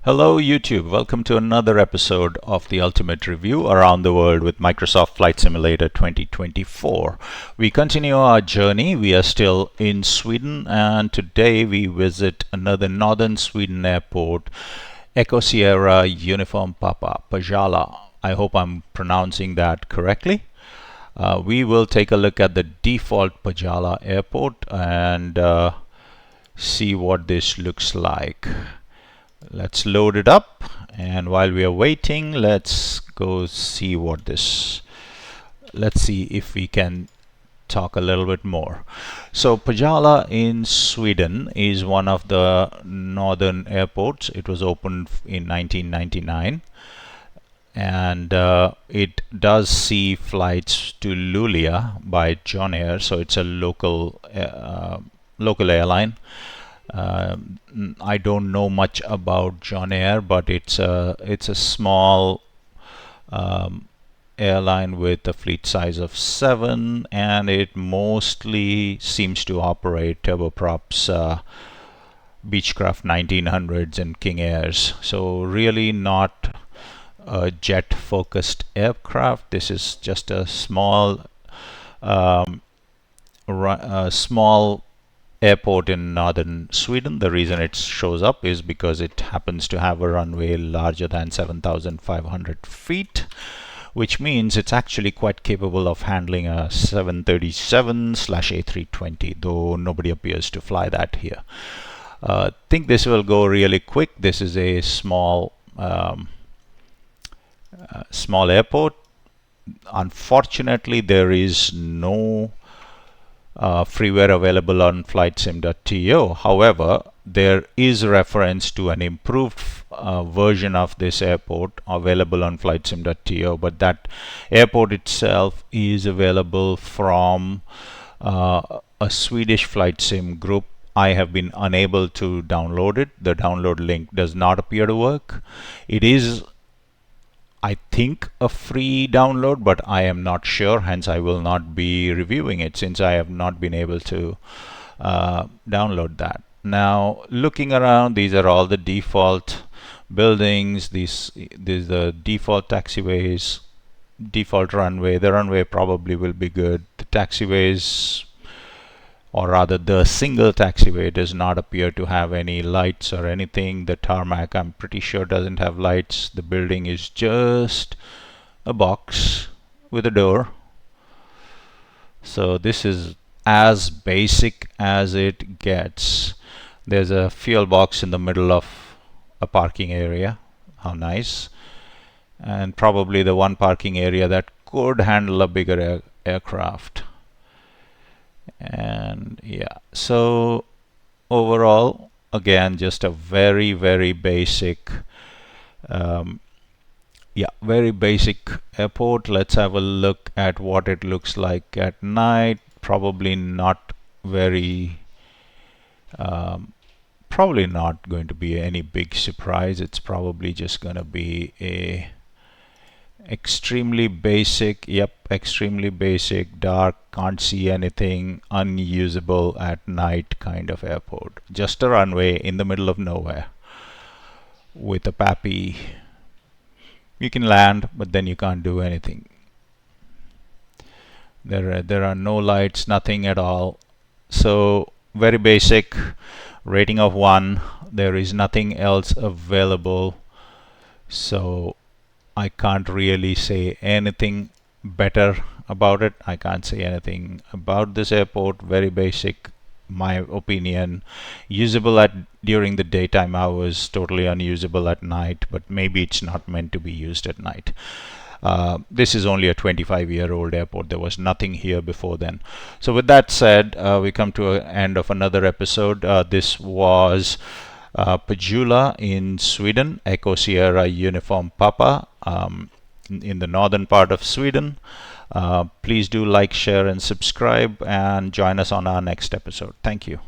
Hello YouTube, welcome to another episode of the Ultimate Review Around the World with Microsoft Flight Simulator 2024. We continue our journey. We are still in Sweden and today we visit another northern Sweden airport, Echo Sierra Uniform Papa, Pajula. I hope I'm pronouncing that correctly. We will take a look at the default Pajula airport and see what this looks like. Let's load it up, and while we are waiting, let's go see let's see if we can talk a little bit more. So Pajula in Sweden is one of the northern airports. It was opened in 1999 and it does see flights to Luleå by John Air, so it's a local airline. I don't know much about John Air, but it's a small airline with a fleet size of 7, and it mostly seems to operate turboprops, Beechcraft 1900s and King Airs. So really not a jet-focused aircraft. This is just a small airport in northern Sweden. The reason it shows up is because it happens to have a runway larger than 7,500 feet, which means it's actually quite capable of handling a 737/A320, though nobody appears to fly that here. I think this will go really quick. This is a small airport. Unfortunately, there is no freeware available on flightsim.to. However, there is reference to an improved version of this airport available on flightsim.to, but that airport itself is available from a Swedish flight sim group. I have been unable to download it. The download link does not appear to work. It is, I think, a free download, but I am not sure, hence I will not be reviewing it since I have not been able to download that. Now, looking around, these are all the default buildings. These are the default taxiways, default runway. The runway probably will be good. The taxiways, or rather the single taxiway, does not appear to have any lights or anything. The tarmac, I'm pretty sure, doesn't have lights. The building is just a box with a door. So this is as basic as it gets. There's a fuel box in the middle of a parking area. How nice. And probably the one parking area that could handle a bigger aircraft. And yeah, so overall, again, just a very basic very basic airport. Let's have a look at what it looks like at night. Probably not going to be any big surprise. It's probably just going to be a extremely basic, dark, can't see anything, unusable at night kind of airport. Just a runway in the middle of nowhere with a PAPI. You can land, but then you can't do anything. There are no lights, nothing at all. So very basic, rating of 1. There is nothing else available, so I can't really say anything better about it. I can't say anything about this airport. Very basic, my opinion. Usable during the daytime hours, totally unusable at night, but maybe it's not meant to be used at night. This is only a 25-year-old airport. There was nothing here before then. So with that said, we come to an end of another episode. This was Pajula in Sweden, Echo Sierra Uniform Papa, in the northern part of Sweden. Please do like, share, and subscribe, and join us on our next episode. Thank you.